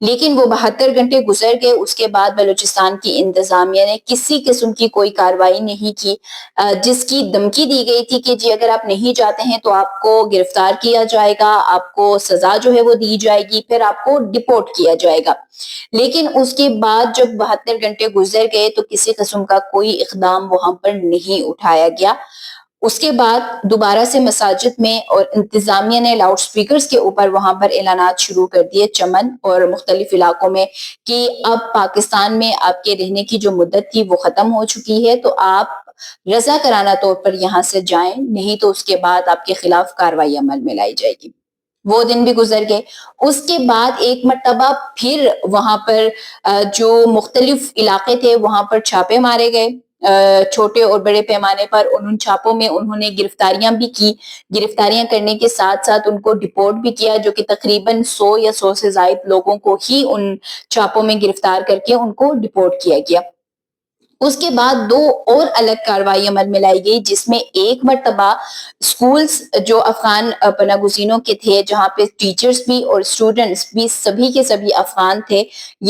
لیکن وہ 72 گھنٹے گزر گئے، اس کے بعد بلوچستان کی انتظامیہ نے کسی قسم کی کوئی کارروائی نہیں کی، جس کی دھمکی دی گئی تھی کہ جی اگر آپ نہیں جاتے ہیں تو آپ کو گرفتار کیا جائے گا، آپ کو سزا جو ہے وہ دی جائے گی، پھر آپ کو ڈپورٹ کیا جائے گا۔ لیکن اس کے بعد جب 72 گھنٹے گزر گئے تو کسی قسم کا کوئی اقدام وہاں پر نہیں اٹھایا گیا۔ اس کے بعد دوبارہ سے مساجد میں اور انتظامیہ نے لاؤڈ سپیکرز کے اوپر وہاں پر اعلانات شروع کر دیے چمن اور مختلف علاقوں میں کہ اب پاکستان میں آپ کے رہنے کی جو مدت تھی وہ ختم ہو چکی ہے، تو آپ رضا کرانہ طور پر یہاں سے جائیں، نہیں تو اس کے بعد آپ کے خلاف کارروائی عمل میں لائی جائے گی۔ وہ دن بھی گزر گئے۔ اس کے بعد ایک مرتبہ پھر وہاں پر جو مختلف علاقے تھے وہاں پر چھاپے مارے گئے، چھوٹے اور بڑے پیمانے پر، ان چھاپوں میں انہوں نے گرفتاریاں بھی کی، گرفتاریاں کرنے کے ساتھ ساتھ ان کو ڈپورٹ بھی کیا، جو کہ تقریباً 100 یا 100 سے زائد لوگوں کو ہی ان چھاپوں میں گرفتار کر کے ان کو ڈپورٹ کیا گیا۔ اس کے بعد 2 اور الگ کارروائی عمل میں لائی گئی، جس میں ایک مرتبہ سکولز جو افغان پناہ گزینوں کے تھے، جہاں پہ ٹیچرز بھی اور اسٹوڈنٹس بھی سبھی کے سبھی افغان تھے،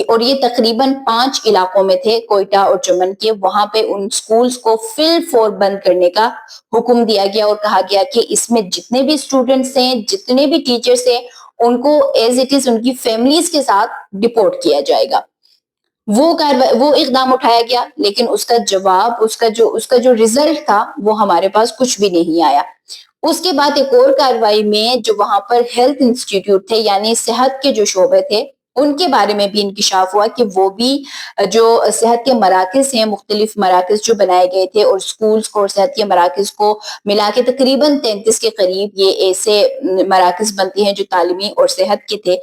اور یہ تقریباً 5 علاقوں میں تھے، کوئٹہ اور چمن کے، وہاں پہ ان سکولز کو فی الفور بند کرنے کا حکم دیا گیا اور کہا گیا کہ اس میں جتنے بھی اسٹوڈنٹس ہیں، جتنے بھی ٹیچرز ہیں، ان کو ایز اٹ از ان کی فیملیز کے ساتھ ڈپورٹ کیا جائے گا۔ وہ اقدام اٹھایا گیا، لیکن اس کا جواب، اس کا جو رزلٹ تھا وہ ہمارے پاس کچھ بھی نہیں آیا۔ اس کے بعد ایک اور کارروائی میں جو وہاں پر ہیلتھ انسٹیٹیوٹ تھے، یعنی صحت کے جو شعبے تھے، ان کے بارے میں بھی انکشاف ہوا کہ وہ بھی جو صحت کے مراکز ہیں، مختلف مراکز جو بنائے گئے تھے، اور سکولز کو اور صحت کے مراکز کو ملا کے تقریباً 33 کے قریب یہ ایسے مراکز بنتے ہیں جو تعلیمی اور صحت کے تھے،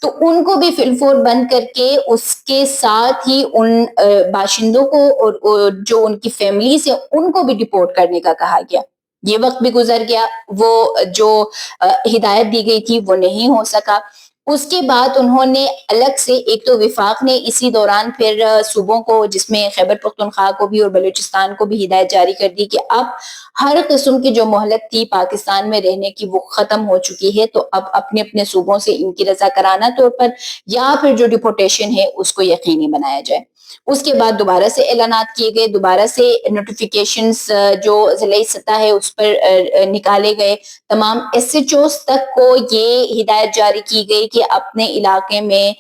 تو ان کو بھی فی الفور بند کر کے اس کے ساتھ ہی ان باشندوں کو اور جو ان کی فیملیز ہیں ان کو بھی ڈپورٹ کرنے کا کہا گیا۔ یہ وقت بھی گزر گیا، وہ جو ہدایت دی گئی تھی وہ نہیں ہو سکا۔ اس کے بعد انہوں نے الگ سے، ایک تو وفاق نے اسی دوران پھر صوبوں کو، جس میں خیبر پختونخوا کو بھی اور بلوچستان کو بھی ہدایت جاری کر دی کہ اب ہر قسم کی جو مہلت تھی پاکستان میں رہنے کی وہ ختم ہو چکی ہے، تو اب اپنے اپنے صوبوں سے ان کی رضا کرانہ طور پر یا پھر جو ڈپورٹیشن ہے اس کو یقینی بنایا جائے۔ اس کے بعد دوبارہ سے اعلانات کیے گئے، دوبارہ سے نوٹیفیکیشنز جو ضلعی سطح ہے اس پر نکالے گئے، تمام ایس ایچ اوز تک کو یہ ہدایت جاری کی گئی کہ اپنے علاقے میں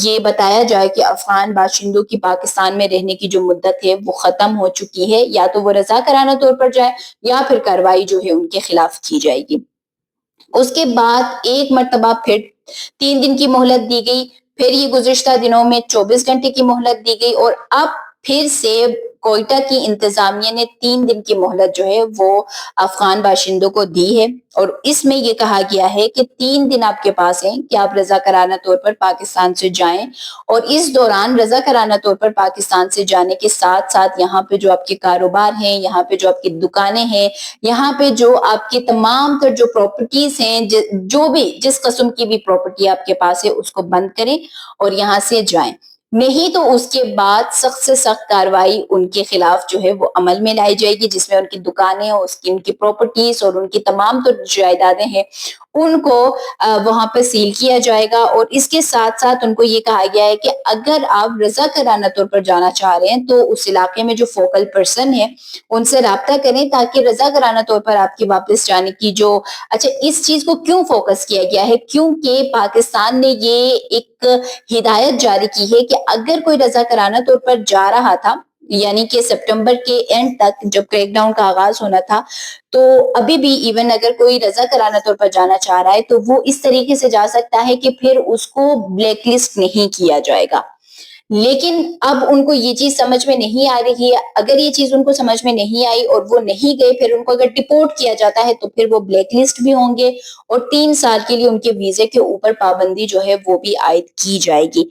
یہ بتایا جائے کہ افغان باشندوں کی پاکستان میں رہنے کی جو مدت ہے وہ ختم ہو چکی ہے، یا تو وہ رضا کرانہ طور پر جائے یا پھر کارروائی جو ہے ان کے خلاف کی جائے گی۔ اس کے بعد ایک مرتبہ پھر 3 دن کی مہلت دی گئی، پھر یہ گزشتہ دنوں میں 24 گھنٹے کی مہلت دی گئی، اور اب پھر سے کوئٹہ کی انتظامیہ نے 3 دن کی مہلت جو ہے وہ افغان باشندوں کو دی ہے، اور اس میں یہ کہا گیا ہے کہ 3 دن آپ کے پاس ہیں کہ آپ رضا کرانہ طور پر پاکستان سے جائیں، اور اس دوران رضا کرانہ طور پر پاکستان سے جانے کے ساتھ ساتھ یہاں پہ جو آپ کے کاروبار ہیں، یہاں پہ جو آپ کی دکانیں ہیں، یہاں پہ جو آپ کی تمام تر جو پراپرٹیز ہیں، جو بھی جس قسم کی بھی پراپرٹی آپ کے پاس ہے اس کو بند کریں اور یہاں سے جائیں، نہیں تو اس کے بعد سخت سے سخت کارروائی ان کے خلاف جو ہے وہ عمل میں لائی جائے گی، جس میں ان کی دکانیں اور ان کی پراپرٹیز اور ان کی تمام تو جائیدادیں ہیں ان کو وہاں پہ سیل کیا جائے گا۔ اور اس کے ساتھ ساتھ ان کو یہ کہا گیا ہے کہ اگر آپ رضا کرانہ طور پر جانا چاہ رہے ہیں تو اس علاقے میں جو فوکل پرسن ہے ان سے رابطہ کریں، تاکہ رضا کرانہ طور پر آپ کی واپس جانے کی جو اس چیز کو کیوں فوکس کیا گیا ہے، کیونکہ پاکستان نے یہ ایک ہدایت جاری کی ہے کہ اگر کوئی رضا کرانہ طور پر جا رہا تھا، یعنی کہ سپٹمبر کے اینڈ تک جب کریک ڈاؤن کا آغاز ہونا تھا، تو ابھی بھی ایون اگر کوئی رضا کرانہ طور پر جانا چاہ رہا ہے تو وہ اس طریقے سے جا سکتا ہے کہ پھر اس کو بلیک لسٹ نہیں کیا جائے گا۔ لیکن اب ان کو یہ چیز سمجھ میں نہیں آ رہی ہے، اگر یہ چیز ان کو سمجھ میں نہیں آئی اور وہ نہیں گئے، پھر ان کو اگر ڈپورٹ کیا جاتا ہے تو پھر وہ بلیک لسٹ بھی ہوں گے، اور 3 سال کے لیے ان کے ویزے کے اوپر پابندی جو ہے وہ بھی عائد کی جائے گی،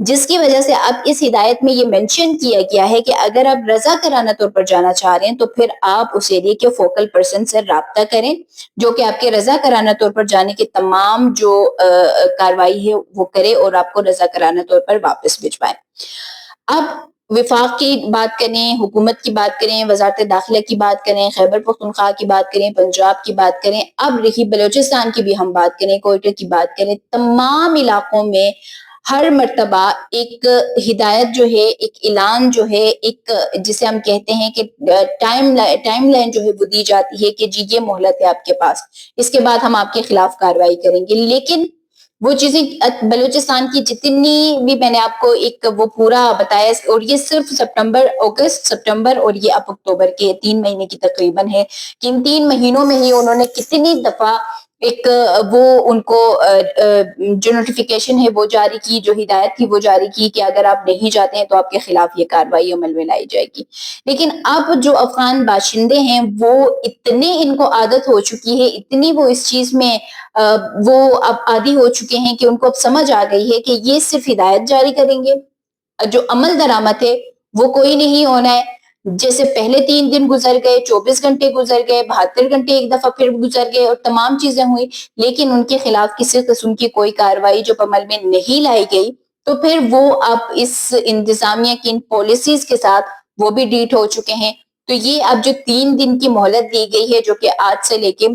جس کی وجہ سے اب اس ہدایت میں یہ مینشن کیا گیا ہے کہ اگر آپ رضا کرانہ طور پر جانا چاہ رہے ہیں تو پھر آپ اس ایریے کے فوکل پرسن سے رابطہ کریں، جو کہ آپ کے رضا کرانہ طور پر جانے کے تمام جو کاروائی ہے وہ کرے اور آپ کو رضا کرانہ طور پر واپس بھجوائے۔ اب وفاق کی بات کریں، حکومت کی بات کریں، وزارت داخلہ کی بات کریں، خیبر پختونخوا کی بات کریں، پنجاب کی بات کریں، اب رہی بلوچستان کی بھی ہم بات کریں، کوئٹہ کی بات کریں، تمام علاقوں میں ہر مرتبہ ایک ہدایت جو ہے، ایک اعلان جو ہے، ایک جسے ہم کہتے ہیں کہ ٹائم لائن جو ہے وہ دی جاتی ہے کہ جی یہ مہلت ہے آپ کے پاس، اس کے بعد ہم آپ کے خلاف کارروائی کریں گے. لیکن وہ چیزیں بلوچستان کی جتنی بھی میں نے آپ کو ایک وہ پورا بتایا، اور یہ صرف اگست سپٹمبر اور یہ اب اکتوبر کے 3 مہینے کی تقریباً ہے کہ ان 3 مہینوں میں ہی انہوں نے کتنی دفعہ ایک وہ ان کو جو نوٹیفیکیشن ہے وہ جاری کی، جو ہدایت تھی وہ جاری کی کہ اگر آپ نہیں جاتے ہیں تو آپ کے خلاف یہ کارروائی عمل میں لائی جائے گی. لیکن اب جو افغان باشندے ہیں وہ اتنے ان کو عادت ہو چکی ہے، اتنی وہ اس چیز میں وہ اب عادی ہو چکے ہیں کہ ان کو اب سمجھ آ گئی ہے کہ یہ صرف ہدایت جاری کریں گے، جو عمل درآمد ہے وہ کوئی نہیں ہونا ہے. جیسے پہلے 3 دن گزر گئے، 24 گھنٹے گزر گئے، 72 گھنٹے ایک دفعہ پھر گزر گئے اور تمام چیزیں ہوئی، لیکن ان کے خلاف کسی قسم کی کوئی کارروائی جب عمل میں نہیں لائی گئی تو پھر وہ اب اس انتظامیہ کی ان پالیسیز کے ساتھ وہ بھی ڈیٹ ہو چکے ہیں. تو یہ اب جو 3 دن کی مہلت دی گئی ہے، جو کہ آج سے لے کے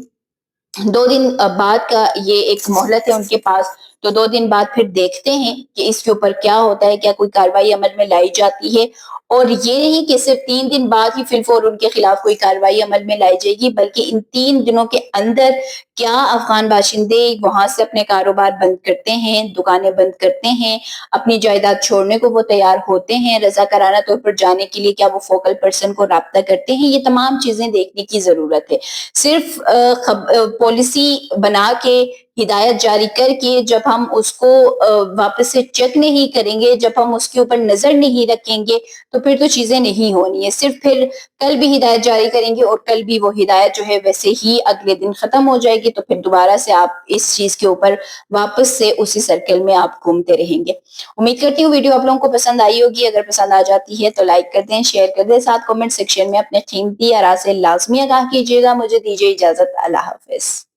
2 دن بعد کا یہ ایک مہلت ہے ان کے پاس، تو 2 دن بعد پھر دیکھتے ہیں کہ اس کے اوپر کیا ہوتا ہے، کیا کوئی کارروائی عمل میں لائی جاتی ہے. اور یہ نہیں کہ صرف 3 دن بعد ہی فی الفور ان کے خلاف کوئی کارروائی عمل میں لائی جائے گی، بلکہ ان 3 دنوں کے اندر کیا افغان باشندے وہاں سے اپنے کاروبار بند کرتے ہیں، دکانیں بند کرتے ہیں، اپنی جائیداد چھوڑنے کو وہ تیار ہوتے ہیں، رضاکارانہ طور پر جانے کے لیے کیا وہ فوکل پرسن کو رابطہ کرتے ہیں، یہ تمام چیزیں دیکھنے کی ضرورت ہے. صرف پالیسی بنا کے، ہدایت جاری کر کے جب ہم اس کو واپس سے چیک نہیں کریں گے، جب ہم اس کے اوپر نظر نہیں رکھیں گے تو پھر تو چیزیں نہیں ہونی ہے. صرف پھر کل بھی ہدایت جاری کریں گے اور کل بھی وہ ہدایت جو ہے ویسے ہی اگلے دن ختم ہو جائے گی، تو پھر دوبارہ سے آپ اس چیز کے اوپر واپس سے اسی سرکل میں آپ گھومتے رہیں گے. امید کرتی ہوں ویڈیو آپ لوگوں کو پسند آئی ہوگی. اگر پسند آ جاتی ہے تو لائک کر دیں، شیئر کر دیں، ساتھ کمنٹ سیکشن میں اپنے قیمتی آراء سے لازمی آگاہ کیجیے گا. مجھے دیجیے اجازت. اللہ حافظ.